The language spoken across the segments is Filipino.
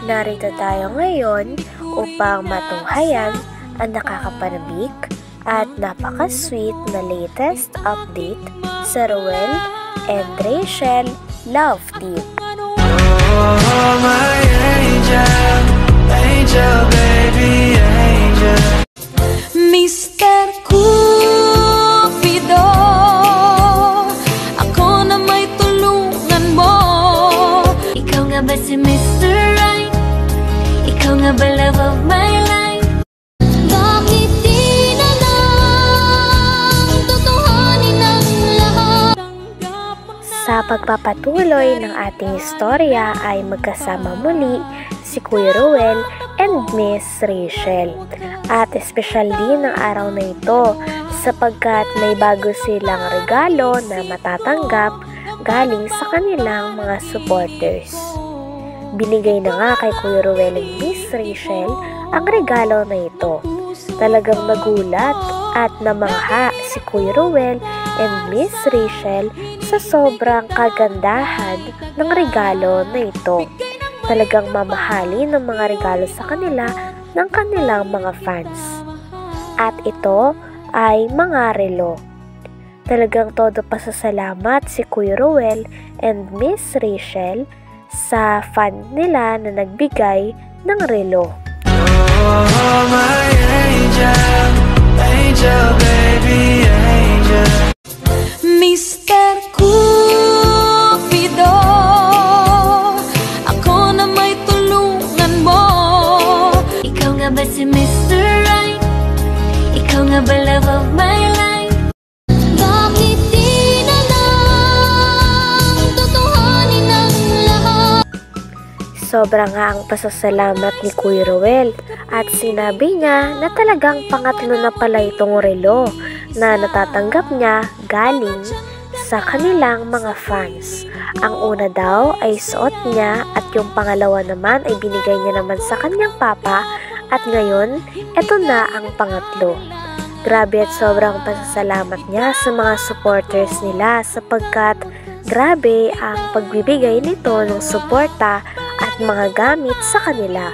Narito tayo ngayon upang matunghayan ang nakakapanabik at napaka-sweet na latest update sa Ruel and Rachel Love Team. Oh, my angel, angel, baby, angel. Mr. Cupido, ako na may tulungan mo. Ikaw nga ba si Mr. Right? Ikaw nga ba love of my life? Bakit di na lang tutuhanin ang lahat? Sa pagpapatuloy ng ating istorya ay magkasama muli si Kuya Ruel and Miss Rachel. At espesyal din ang araw na ito sapagkat may bago silang regalo na matatanggap galing sa kanilang mga supporters. Binigay na nga kay Kuya Ruel and Miss Rachel ang regalo na ito. Talagang nagulat at namangha si Kuya Ruel and Miss Rachel sa sobrang kagandahan ng regalo na ito. Talagang mamahali ng mga regalo sa kanila ng kanilang mga fans. At ito ay mga relo. Talagang todo pasasalamat si Kuya Ruel and Miss Rachel sa fan nila na nagbigay ng relo. Oh, my angel, angel, baby, angel. Mr. Cupido, ako na may tulungan mo. Ikaw nga ba si Mr. Right? Ikaw nga ba love of my life? Bakit di na lang tutuhanin ang lahat? Sobra nga ang pasasalamat ni Kuya Ruel at sinabi niya na talagang pangatlo na pala itong relo na natatanggap niya galing sa kanilang mga fans. Ang una daw ay suot niya at yung pangalawa naman ay binigay niya naman sa kanyang papa at ngayon, eto na ang pangatlo. Grabe at sobrang pasasalamat niya sa mga supporters nila sapagkat grabe ang pagbibigay nito ng suporta at mga gamit sa kanila.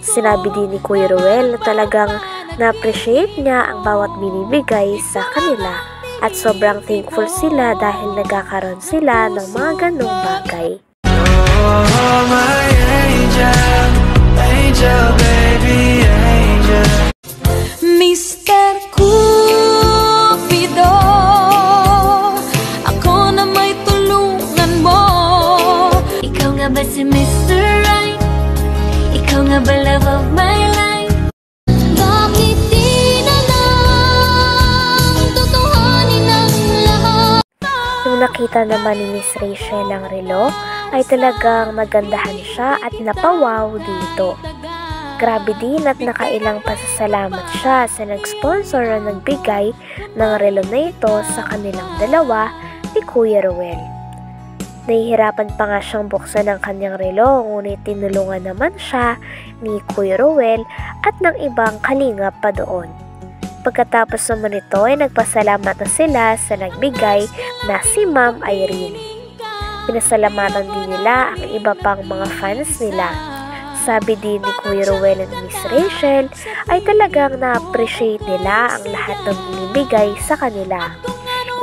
Sinabi din ni Kuya Ruel na talagang na-appreciate niya ang bawat binibigay sa kanila at sobrang thankful sila dahil nagkakaroon sila ng mga ganong bagay. Oh, my angel, angel, baby, angel. Mr. Cupido, ako na may tulungan mo. Ikaw nga ba si Mr. Right? Ikaw nga ba love of my life? Bakit di na lang tutuhanin ang lahat? Nung nakita naman ni Miss Rachel ang relo, ay talagang nagandahan siya at napawaw dito. Grabe din at nakailang pasasalamat siya sa nag-sponsor o nagbigay ng relo na ito sa kanilang dalawa ni Kuya Ruel. Nahihirapan pa nga siyang buksan ang kanyang relo ngunit tinulungan naman siya ni Kuya Ruel at ng ibang kalingap pa doon. Pagkatapos naman ito ay nagpasalamat na sila sa nagbigay na si Ma'am Irene. Pinasalamatan din nila ang iba pang mga fans nila. Sabi din ni Kuya Ruel and Miss Rachel ay talagang na-appreciate nila ang lahat ng binibigay sa kanila.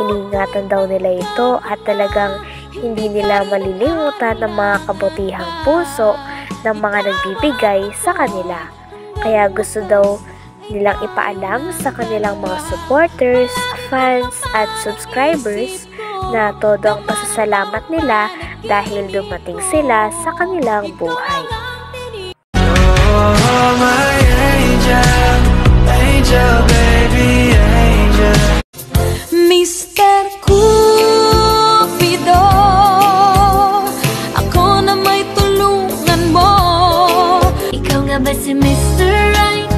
Iniingatan daw nila ito at talagang hindi nila malilimutan ang mga kabutihang puso ng mga nagbibigay sa kanila. Kaya gusto daw nilang ipaalam sa kanilang mga supporters, fans at subscribers na todo ang pasasalamat nila dahil dumating sila sa kanilang buhay. Oh, my angel, angel, baby, angel. Mr. Cupido, ako na may tulungan mo. Ikaw nga ba si Mr. Right?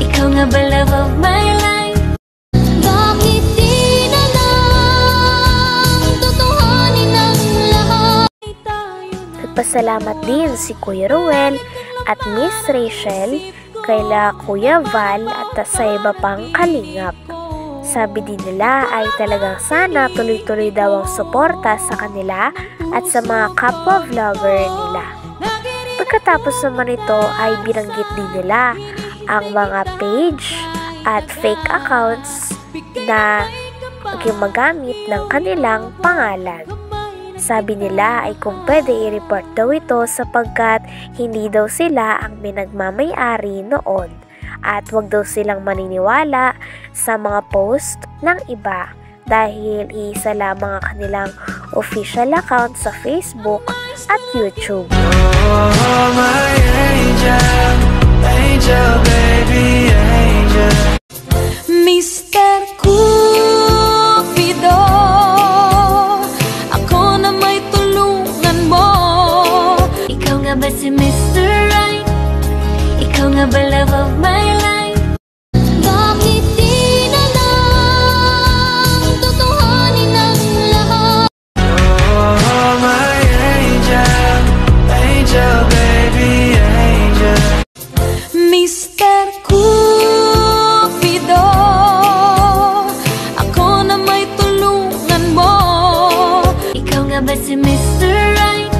Ikaw nga ba love of my life? Bakit di na lang tutuhanin ang lahat? Nagpasalamat din si Kuya Ruel at Miss Rachel kaila Kuya Val at sa iba pang kalingap. Sabi din nila ay talagang sana tuloy-tuloy daw ang suporta sa kanila at sa mga kapwa vlogger nila. Pagkatapos naman ito ay binanggit din nila ang mga page at fake accounts na magamit ng kanilang pangalan. Sabi nila ay kung pwede i-report daw ito sapagkat hindi daw sila ang pinagmamay-ari noon at wag daw silang maniniwala sa mga post ng iba dahil isa lamang ang kanilang official account sa Facebook at YouTube. Oh, my angel, angel, baby, angel. Mr. Cupido, ako na may tulungan mo. Ikaw nga ba si Mr. Right? Ikaw nga ba love of my life? Bakit di na lang tutuhanin ang lahat? Oh, my angel, angel, baby, angel. Mr. Cupido, ako na may tulungan mo. Ikaw nga ba si Mr. Right?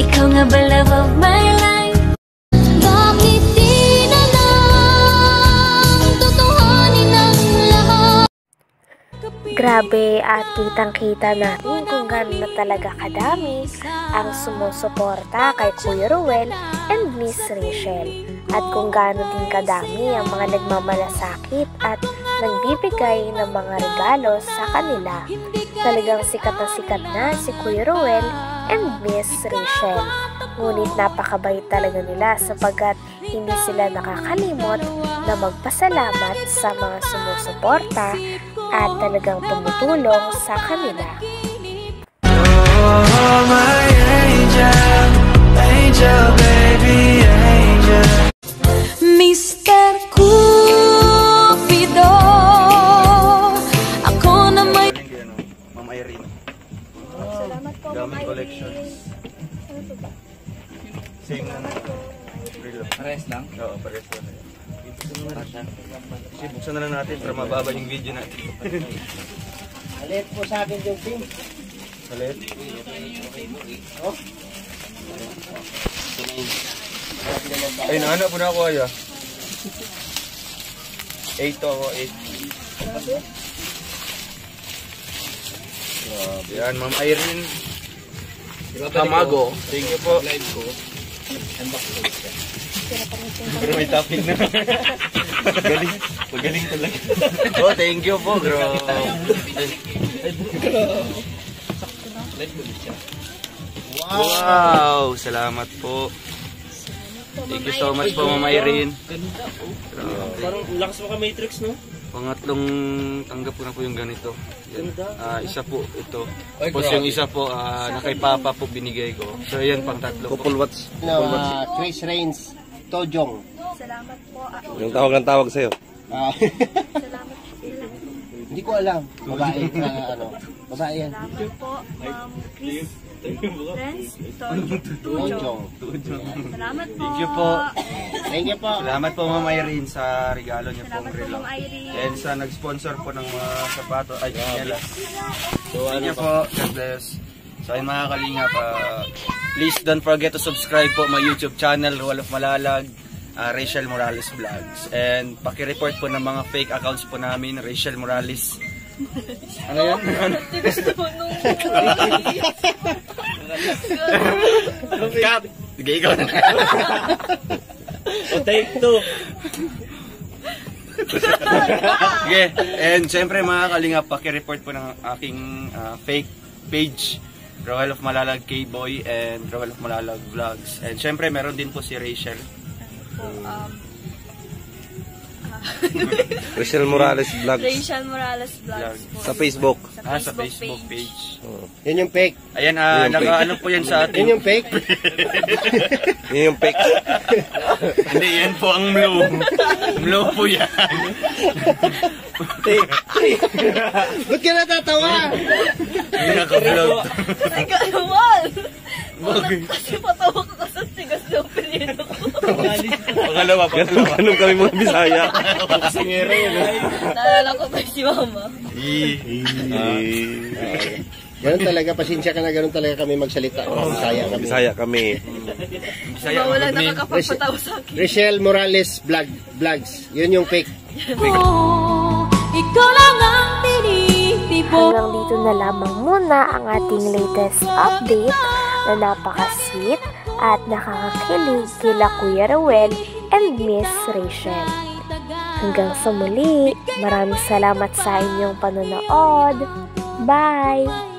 Ikaw nga ba love of my life? Bakit di na lang tutuhanin ang lahat? Grabe at kitang-kita natin kung gano'n na talaga kadami ang sumusuporta kay Kuya Ruel and Miss Rachel. At kung gaano din kadami ang mga nagmamalasakit at nagbibigay ng mga regalo sa kanila. Talagang sikat na si Kuya Ruel and Miss Rachel. Ngunit napakabait talaga nila sapagkat hindi sila nakakalimot na magpasalamat sa mga sumusuporta at talagang tumutulong sa kanila. Oh, my angel, angel, baby, angel. Mr. Cupido, ako na may... Ma'am Irene. Salamat po, Ma'am Irene. Collections. Same na pares lang? Oo, pares lang. Kasi buksan na lang natin para mababa yung video natin. Alit po sa akin yung pink. Salit. Oh. Ay, nahanap po na ako ay 8 to ako, 8. Yan, Ma'am Irene Tamago. Thank you po. Pero may topping na. Magaling talaga. Oh, thank you po, bro. Wow, salamat po. Thank you so much po, Ma'am Irene. Parang lakas mo ka Matrix, no? Pangatlong tanggap ko na po yung ganito. Yan. Isa po ito. Tapos yung isa po na kay Papa po binigay ko. So yan pang tatlo po. Couple watts. Chris Reigns, Tojong. Salamat po. Yung tawag sa'yo. Salamat. Hindi ko alam. Babae na ano. Babae yan. Salamat po, Chris. Friends, Tojong. salamat po. Thank you po. Thank you po. Salamat po, Ma'am Irene, sa regalo niyo pong Salamat po, relo. Ma'am Irene. And sa nag-sponsor po ng mga sapato ay chinelas. So ano po, God bless. So ayun mga kalingap, please don't forget to subscribe po my YouTube channel, Ruel of Malalag, Rachel Morales Vlogs. And paki-report po ng mga fake accounts po namin, Rachel Morales. Ano yan? Cut! Sige, ikaw na. Take two. Sige, and syempre mga kalingap, paki-report po ng aking fake page, Ruel of Malalag K-Boy and Ruel of Malalag Vlogs. And syempre meron din po si Rachel. Rachel Morales Vlogs. Rachel Morales Vlogs po. Sa Facebook. Sa Facebook page. Yan yung fake. Ayan, Yung naka-ano po yan sa Yan atin. yung fake. Yun yung fake. Hindi, yan po ang blue. Blue po yan. Ba't ka natatawa? Hindi naka-vlog. Teka, Wal! Kasi patawa ka kasi tigas na opinion ko. Pangalawa. Ganun kami mga Bisaya. Singero yun. Naalala ko pa si Mama. Ganun talaga, pasensya ka na, ganun talaga kami magsalita. Bisaya kami. Bisaya kami. Bisaya. Walang nakakapagpatawa sa akin. Richelle Morales Vlogs. Yun yung fake. Ikaw lang ang tinitibo. Hanggang dito na lamang muna ang ating latest update na napaka-sweet at nakakakilig kila Kuya Rowel and Miss Rachel. Hanggang sa muli, maraming salamat sa inyong panonood. Bye!